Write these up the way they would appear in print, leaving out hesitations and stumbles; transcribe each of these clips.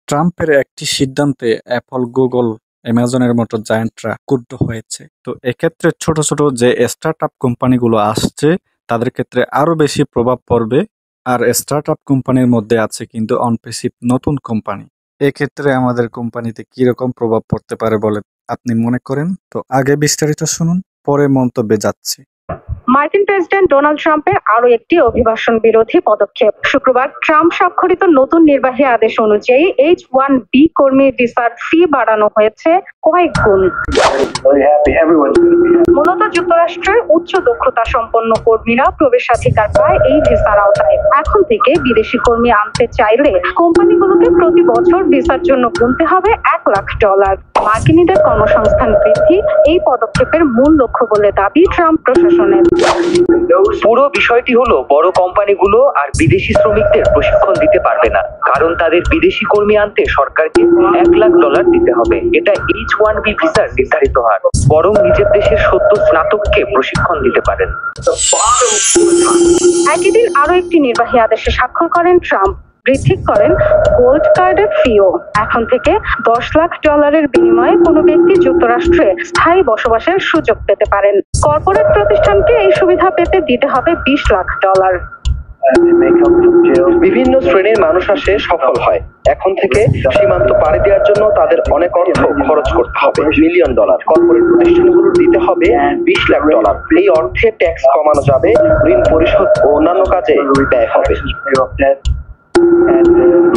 ট্রাম্পের একটি সিদ্ধান্তে অ্যাপল, গুগল, অ্যামাজনের মতো জায়ান্টরা ক্ষুব্ধ হয়েছে। তো এক্ষেত্রে ছোট ছোট যে স্টার্টআপ কোম্পানিগুলো আসছে তাদের ক্ষেত্রে আরো বেশি প্রভাব পড়বে। আর স্টার্টআপ কোম্পানির মধ্যে আছে কিন্তু অনপেসিভ নতুন কোম্পানি। এক্ষেত্রে আমাদের কোম্পানিতে কিরকম প্রভাব পড়তে পারে বলে আপনি মনে করেন? তো আগে বিস্তারিত শুনুন, পরে মন্তব্যে যাচ্ছি। মার্কিন প্রেসিডেন্ট ডোনাল্ড ট্রাম্পের আরো একটি অভিবাসন বিরোধী পদক্ষেপ। শুক্রবার ট্রাম্প স্বাক্ষরিত নতুন নির্বাহী আদেশ অনুযায়ী H-1B কর্মী ভিসার ফি বাড়ানো হয়েছে কয়েক গুণ। মূলত যুক্তরাষ্ট্রের উচ্চ দক্ষতা সম্পন্ন কর্মীরা প্রবেশাধিকার পায় এই ভিসার আওতায়। এখন থেকে বিদেশি কর্মী আনতে চাইলে কোম্পানিগুলোকে প্রতি বছর ভিসার জন্য গুনতে হবে $1 লাখ। মার্কিনীদের কর্মসংস্থান বৃদ্ধি এই পদক্ষেপের মূল লক্ষ্য বলে দাবি ট্রাম্প প্রশাসনের। পুরো বিষয়টি হলো বড় কোম্পানিগুলো আর বিদেশি শ্রমিকদের প্রশিক্ষণ দিতে পারবে না, কারণ তাদের বিদেশি কর্মী আনতে সরকারকে $1 লাখ দিতে হবে। এটা H-1B ভিসার নির্ধারিত হার। বরং নিজের দেশের সদ্য স্নাতককে প্রশিক্ষণ দিতে পারেন। একই দিন আরো একটি নির্বাহী আদেশে স্বাক্ষর করেন ট্রাম্প। বৃদ্ধি করেন গোল্ড কার্ডের ফিও। এখন থেকে $10 লাখ বিনিময়ে কোনো ব্যক্তি যুক্তরাষ্ট্রে স্থায়ী বসবাসের সুযোগ পেতে পারেন। কর্পোরেট প্রতিষ্ঠানকে এই সুবিধা পেতে দিতে হবে $20 লাখ। বিভিন্ন শ্রেণীর মানুষ আসে সফল হয়। এখন থেকে সীমান্ত পাড়ি দেওয়ার জন্য তাদের অনেক অর্থ খরচ করতে হবে, $1 মিলিয়ন। কর্পোরেট প্রতিষ্ঠানগুলোর দিতে হবে $20 লাখ। এই অর্থে ট্যাক্স কমানো যাবে, ঋণ পরিশোধ ও অন্যান্য কাজে ব্যয় হবে।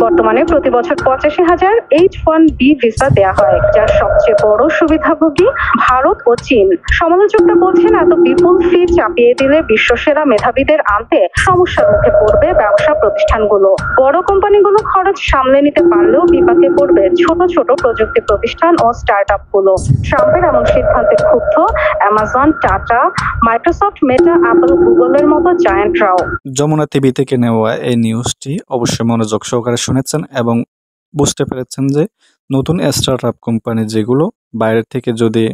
বর্তমানে প্রতি বছর 85,000 H-1B ভিসা দেয়া হয়, যার সবচেয়ে বড় সুবিধাভোগী ভারত ও চীন। সমালোচকরা বলছেন এত বিপুল ফি চাপিয়ে দিলে বিশ্বসেরা মেধাবীদের আনতে সমস্যার মুখে পড়বে ব্যবসা প্রতিষ্ঠানগুলো। বড় কোম্পানিগুলো খরচ সামলে নিতে পারলেও বিপাকে পড়বে ছোট ছোট প্রযুক্তি প্রতিষ্ঠান ও স্টার্টআপ গুলো। ট্রাম্পের এমন সিদ্ধান্তে ক্ষুব্ধ অ্যামাজন, টাটা, মাইক্রোসফট, মেটা, অ্যাপল, গুগলের মতো জায়ান্টরাও। যমুনা টিভি থেকে নেওয়া এই নিউজটি অবশ্যই মনোযোগ সহকারে শুনেছেন এবং বুঝতে পেরেছেন যে নতুন স্টার্টআপ কোম্পানি যেগুলো বাইরে থেকে যদি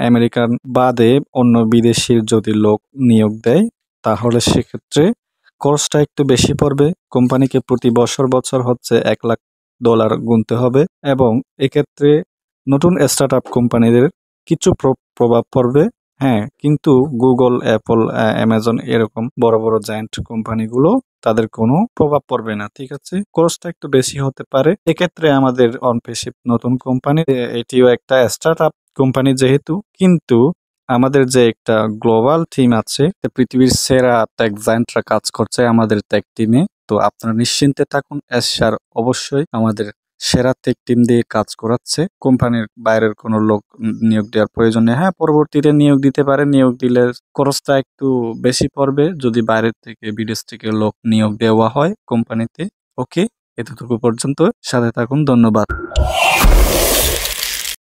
আমেরিকান বাদে অন্য বিদেশির যদি লোক নিয়োগ দেয় তাহলে সেক্ষেত্রে খরচটা একটু বেশি পড়বে। কোম্পানিকে প্রতি বছর হচ্ছে $1 লাখ গুনতে হবে এবং এক্ষেত্রে নতুন স্টার্টআপ কোম্পানিদের কিছু প্রভাব পড়বে। কিন্তু গুগল, অ্যাপল, অ্যামাজন এরকম বড় বড় জায়ান্ট কোম্পানিগুলো তাদের কোনো প্রভাব পড়বে না। ঠিক আছে, খরচটা একটু বেশি হতে পারে। এক্ষেত্রে আমাদের অনপেসিভ নতুন কোম্পানি, এটিও একটা স্টার্টআপ কোম্পানি যেহেতু, কিন্তু আমাদের যে একটা গ্লোবাল টিম আছে, পৃথিবীর সেরা টেক জায়ান্টরা কাজ করছে আমাদের টেক টিমে। তো আপনারা নিশ্চিন্তে থাকুন, এশার অবশ্যই আমাদের সেরা টেক টিম দিয়ে কাজ করাচ্ছে। কোম্পানির বাইরের কোনো লোক নিয়োগ দেওয়ার প্রয়োজন নেই। পরবর্তীতে নিয়োগ দিতে পারে, নিয়োগ দিলে খরচটা একটু বেশি পড়বে যদি বাইরের থেকে বিদেশ থেকে লোক নিয়োগ দেওয়া হয় কোম্পানিতে। ওকে, এতটুকু পর্যন্ত সাথে থাকুন, ধন্যবাদ।